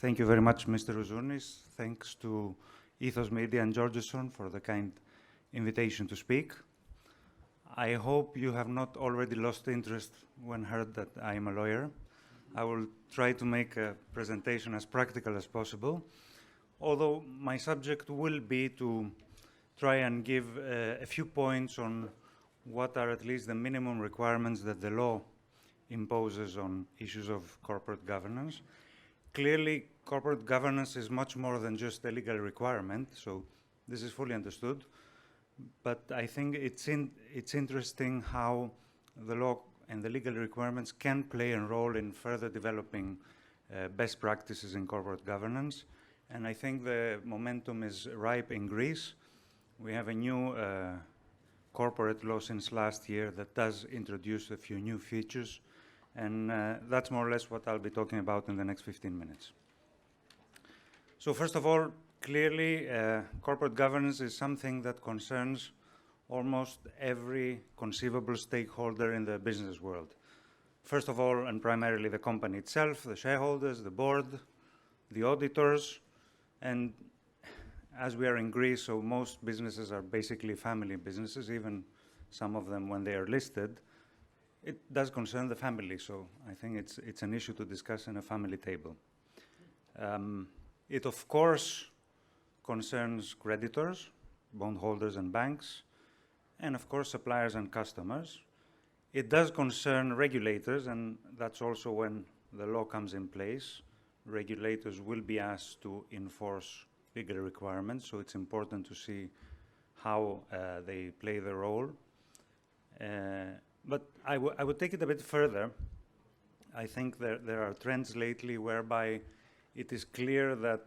Thank you very much, Mr. Uzounis. Thanks to Ethos Media and Georgeson for the kind invitation to speak. I hope you have not already lost interest when heard that I am a lawyer. I will try to make a presentation as practical as possible, although my subject will be to try and give a few points on what are at least the minimum requirements that the law imposes on issues of corporate governance. Clearly, corporate governance is much more than just a legal requirement, so this is fully understood. But I think it's interesting how the law and the legal requirements can play a role in further developing best practices in corporate governance. And I think the momentum is ripe in Greece. We have a new corporate law since last year that does introduce a few new features. And that's more or less what I'll be talking about in the next 15 minutes. So first of all, clearly, corporate governance is something that concerns almost every conceivable stakeholder in the business world. First of all, and primarily the company itself, the shareholders, the board, the auditors, and as we are in Greece, so most businesses are basically family businesses, even some of them when they are listed. It does concern the family, so I think it's an issue to discuss in a family table. It, of course, concerns creditors, bondholders and banks, and, of course, suppliers and customers. It does concern regulators, and that's also when the law comes in place. Regulators will be asked to enforce legal requirements, so it's important to see how they play the role. But I would take it a bit further. I think there are trends lately whereby it is clear that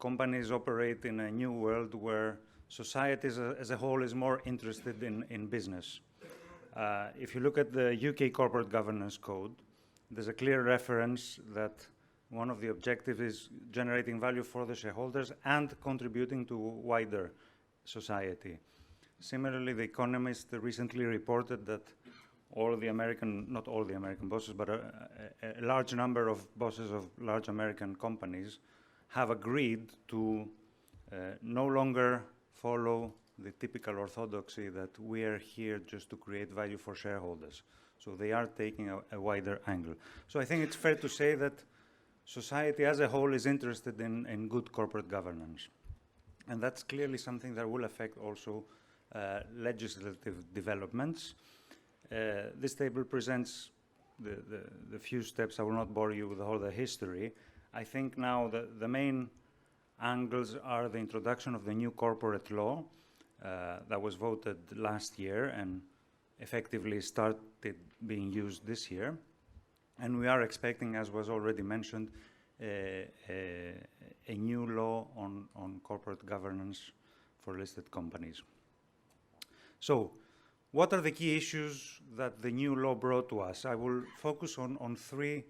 companies operate in a new world where society as a whole is more interested in business. If you look at the UK Corporate Governance Code, there's a clear reference that one of the objectives is generating value for the shareholders and contributing to wider society. Similarly, The Economist recently reported that not all the American bosses, but a large number of bosses of large American companies have agreed to no longer follow the typical orthodoxy that we are here just to create value for shareholders. So they are taking a wider angle. So I think it's fair to say that society as a whole is interested in good corporate governance. And that's clearly something that will affect also legislative developments. This table presents the few steps. I will not bore you with all the history. I think now the main angles are the introduction of the new corporate law that was voted last year and effectively started being used this year. And we are expecting, as was already mentioned, a new law on corporate governance for listed companies. So, what are the key issues that the new law brought to us? I will focus on three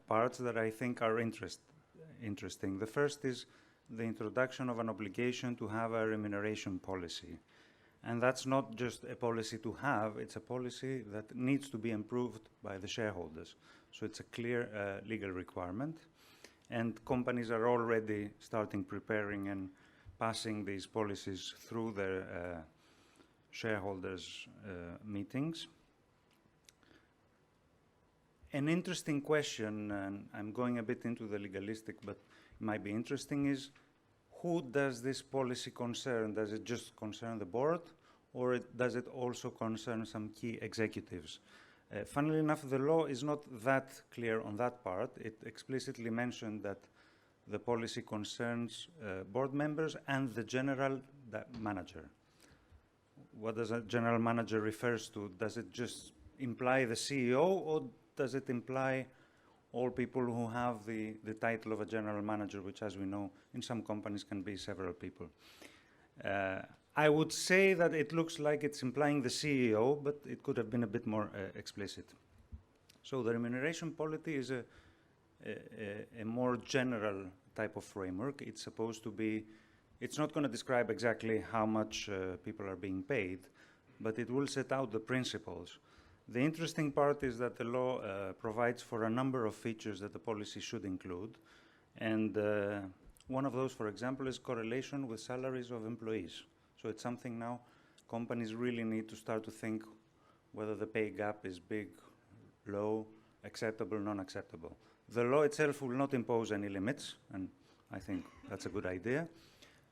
parts that I think are interesting. The first is the introduction of an obligation to have a remuneration policy. And that's not just a policy to have, it's a policy that needs to be improved by the shareholders. So it's a clear legal requirement. And companies are already starting preparing and passing these policies through their shareholders' meetings. An interesting question, and I'm going a bit into the legalistic, but it might be interesting, is who does this policy concern? Does it just concern the board, or does it also concern some key executives? Funnily enough, the law is not that clear on that part. It explicitly mentioned that the policy concerns board members and the general manager. What does a general manager refers to? Does it just imply the CEO, or does it imply all people who have the title of a general manager, which, as we know, in some companies can be several people? I would say that it looks like it's implying the CEO, but it could have been a bit more explicit. So the remuneration policy is a more general type of framework. It's supposed to be, it's not going to describe exactly how much people are being paid, but it will set out the principles. The interesting part is that the law provides for a number of features that the policy should include. And one of those, for example, is correlation with salaries of employees. So it's something now companies really need to start to think whether the pay gap is big, low, acceptable, non-acceptable. The law itself will not impose any limits, and I think that's a good idea.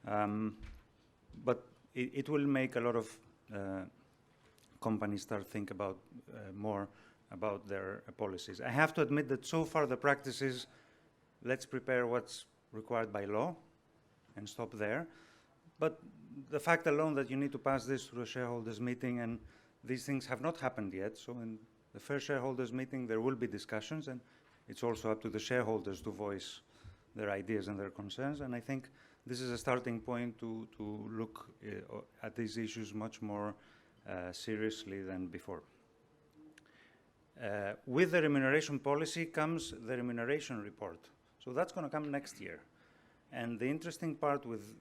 But it will make a lot of companies start think about more about their policies. I have to admit that so far the practice is, let's prepare what's required by law and stop there. But the fact alone that you need to pass this through a shareholders meeting, and these things have not happened yet, so in the first shareholders meeting there will be discussions, and it's also up to the shareholders to voice their ideas and their concerns, and I think this is a starting point to look at these issues much more seriously than before. With the remuneration policy comes the remuneration report. So that's going to come next year. And the interesting part with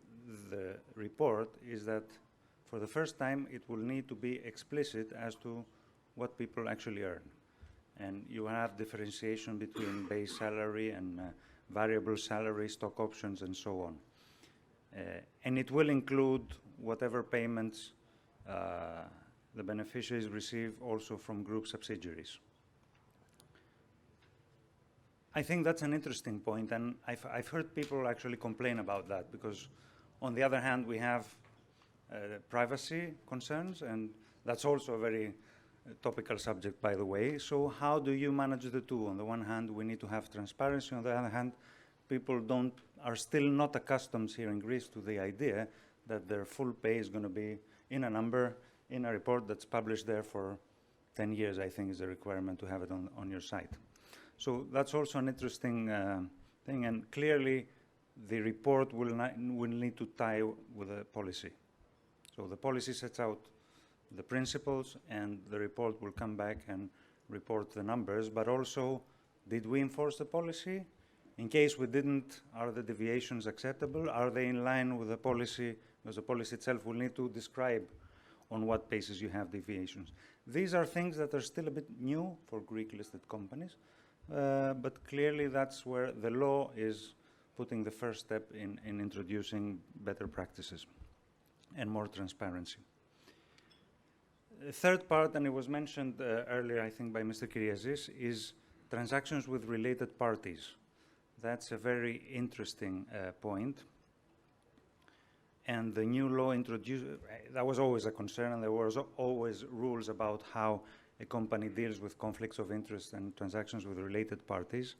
the report is that for the first time it will need to be explicit as to what people actually earn. And you have differentiation between base salary and variable salary, stock options, and so on. And it will include whatever payments the beneficiaries receive also from group subsidiaries. I think that's an interesting point, and I've heard people actually complain about that, because on the other hand we have privacy concerns, and that's also a very topical subject, by the way. So how do you manage the two? On the one hand, we need to have transparency. On the other hand, people are still not accustomed here in Greece to the idea that their full pay is going to be in a number, in a report that's published there for 10 years, I think is the requirement to have it on your site. So that's also an interesting thing, and clearly the report will need to tie with the policy. So the policy sets out the principles, and the report will come back and report the numbers, but also, did we enforce the policy? In case we didn't, are the deviations acceptable? Are they in line with the policy? Because the policy itself will need to describe on what basis you have deviations. These are things that are still a bit new for Greek-listed companies, but clearly that's where the law is putting the first step in introducing better practices and more transparency. The third part, and it was mentioned earlier, I think, by Mr. Kyriazis, is transactions with related parties. That's a very interesting point. And the new law introduced, that was always a concern, and there was always rules about how a company deals with conflicts of interest and transactions with related parties.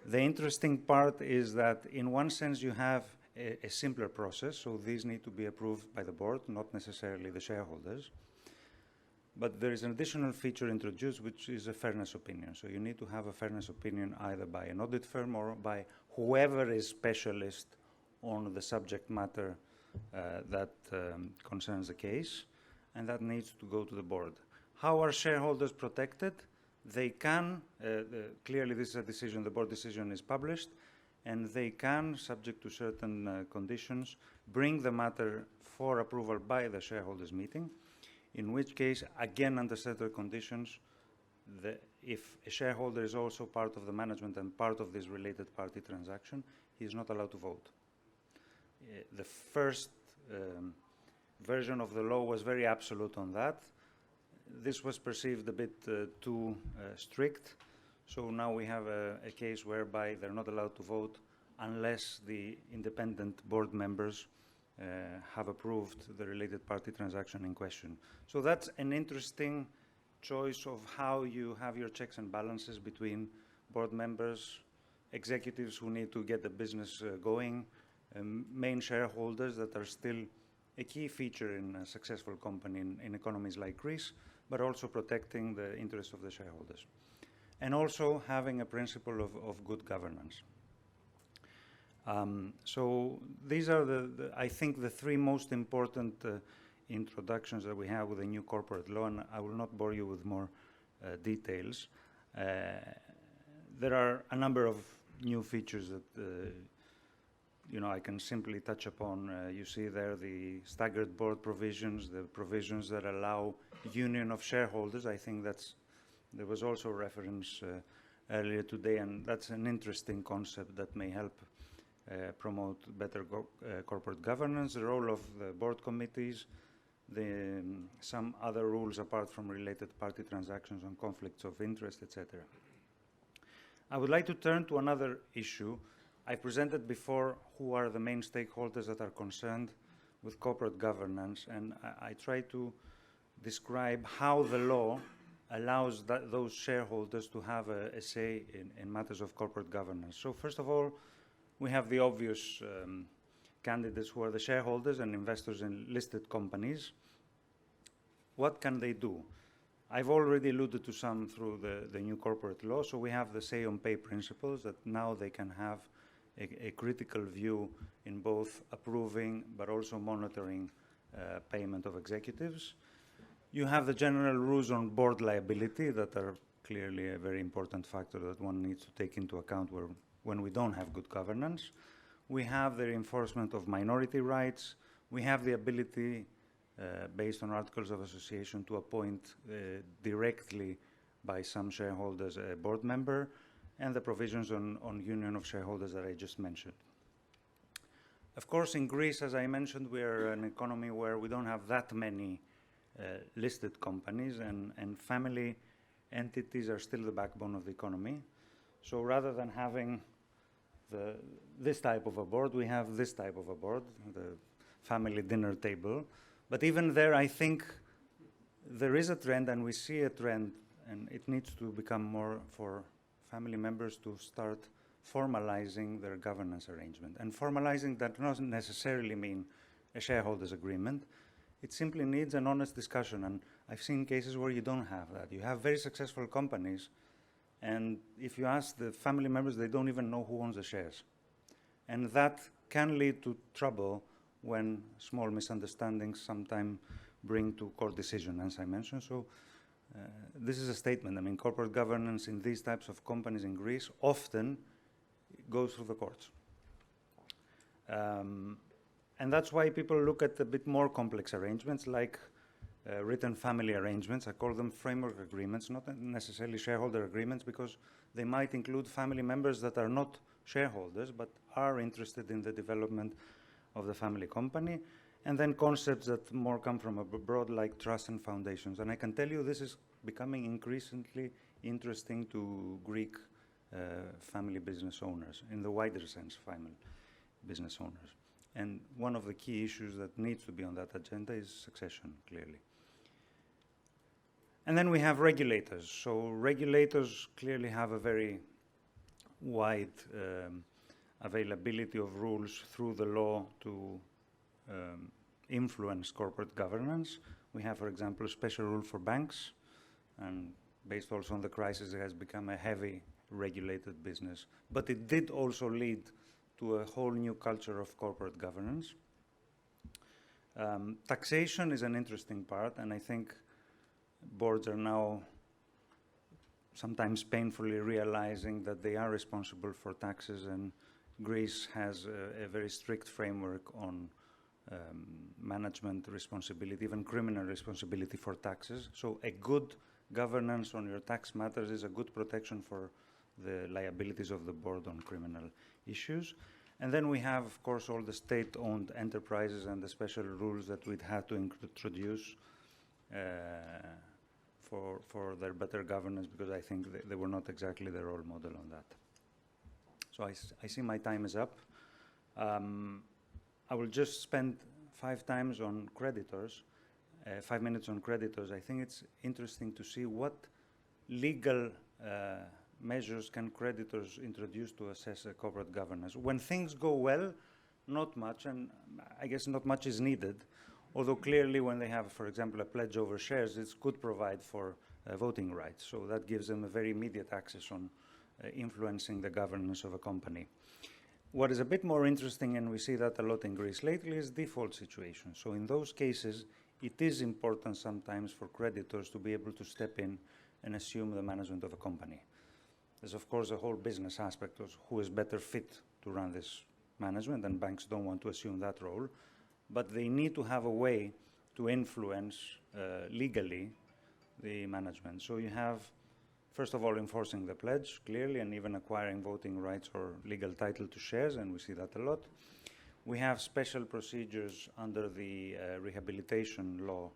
The interesting part is that in one sense you have a simpler process, so these need to be approved by the board, not necessarily the shareholders. But there is an additional feature introduced, which is a fairness opinion. So you need to have a fairness opinion either by an audit firm or by whoever is specialist on the subject matter that concerns the case, and that needs to go to the board. How are shareholders protected? They can, clearly this is a decision, the board decision is published, and they can, subject to certain conditions, bring the matter for approval by the shareholders meeting, in which case, again under certain conditions, if a shareholder is also part of the management and part of this related party transaction, he is not allowed to vote. The first version of the law was very absolute on that. This was perceived a bit too strict, so now we have a case whereby they're not allowed to vote unless the independent board members have approved the related party transaction in question. So that's an interesting choice of how you have your checks and balances between board members, executives who need to get the business going, main shareholders that are still a key feature in a successful company in economies like Greece, but also protecting the interests of the shareholders. And also having a principle of good governance. So these are I think the three most important introductions that we have with the new corporate law, and I will not bore you with more details. There are a number of new features that I can simply touch upon. You see there the staggered board provisions, the provisions that allow union of shareholders. I think that's There was also reference earlier today, and that's an interesting concept that may help promote better corporate governance, the role of the board committees, some other rules apart from related party transactions on conflicts of interest, etc. I would like to turn to another issue. I presented before who are the main stakeholders that are concerned with corporate governance, and I try to describe how the law allows those shareholders to have a say in matters of corporate governance. So first of all, we have the obvious candidates who are the shareholders and investors in listed companies. What can they do? I've already alluded to some through the new corporate law. So we have the say on pay principles that now they can have a critical view in both approving but also monitoring payment of executives. You have the general rules on board liability that are clearly a very important factor that one needs to take into account when we don't have good governance. We have the reinforcement of minority rights. We have the ability, based on articles of association, to appoint directly by some shareholders a board member, and the provisions on union of shareholders that I just mentioned. Of course, in Greece, as I mentioned, we are an economy where we don't have that many listed companies, and family entities are still the backbone of the economy. So rather than having this type of a board, we have this type of a board, the family dinner table. But even there, I think there is a trend, and we see a trend, and it needs to become more for family members to start formalizing their governance arrangement. And formalizing that doesn't necessarily mean a shareholders agreement. It simply needs an honest discussion, and I've seen cases where you don't have that. You have very successful companies, and if you ask the family members, they don't even know who owns the shares. And that can lead to trouble when small misunderstandings sometimes bring to court decision, as I mentioned. So this is a statement. I mean, corporate governance in these types of companies in Greece often goes through the courts. And that's why people look at a bit more complex arrangements like written family arrangements. I call them framework agreements, not necessarily shareholder agreements, because they might include family members that are not shareholders but are interested in the development of the family company. And then concepts that more come from abroad, like trusts and foundations. And I can tell you this is becoming increasingly interesting to Greek family business owners, in the wider sense, family business owners. And one of the key issues that needs to be on that agenda is succession, clearly. And then we have regulators. So regulators clearly have a very wide availability of rules through the law to influence corporate governance. We have, for example, a special rule for banks, and based also on the crisis, it has become a heavy regulated business. But it did also lead to a whole new culture of corporate governance. Taxation is an interesting part, and I think boards are now sometimes painfully realizing that they are responsible for taxes, and Greece has a very strict framework on management responsibility, even criminal responsibility for taxes. So a good governance on your tax matters is a good protection for the liabilities of the board on criminal issues. And then we have, of course, all the state-owned enterprises and the special rules that we'd had to introduce for their better governance, because I think they were not exactly the role model on that. So I see my time is up. I will just spend 5 minutes on creditors. I think it's interesting to see what legal measures can creditors introduce to assess a corporate governance. When things go well, not much, and I guess not much is needed, although clearly when they have, for example, a pledge over shares, it could provide for voting rights. So that gives them a very immediate access on influencing the governance of a company. What is a bit more interesting, and we see that a lot in Greece lately, is default situations. So in those cases, it is important sometimes for creditors to be able to step in and assume the management of a company. There's, of course, a whole business aspect of who is better fit to run this management, and banks don't want to assume that role. But they need to have a way to influence legally the management. So you have First of all, enforcing the pledge clearly, and even acquiring voting rights or legal title to shares, and we see that a lot. We have special procedures under the rehabilitation law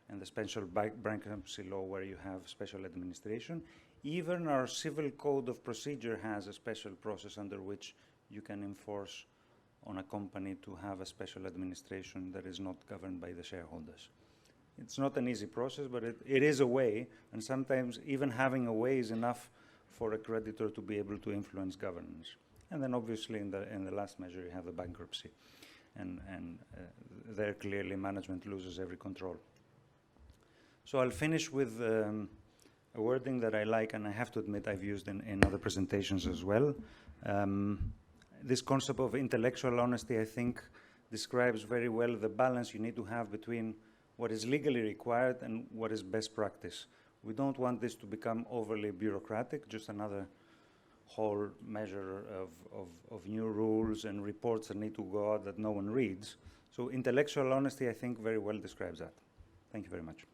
and the special bankruptcy law where you have special administration. Even our civil code of procedure has a special process under which you can enforce on a company to have a special administration that is not governed by the shareholders. It's not an easy process, but it is a way, and sometimes even having a way is enough for a creditor to be able to influence governance. And then obviously in the last measure you have the bankruptcy, and there clearly management loses every control. So I'll finish with a wording that I like, and I have to admit I've used in other presentations as well. This concept of intellectual honesty, I think, describes very well the balance you need to have between what is legally required and what is best practice. We don't want this to become overly bureaucratic, just another whole measure of new rules and reports that need to go out that no one reads. So intellectual honesty, I think, very well describes that. Thank you very much.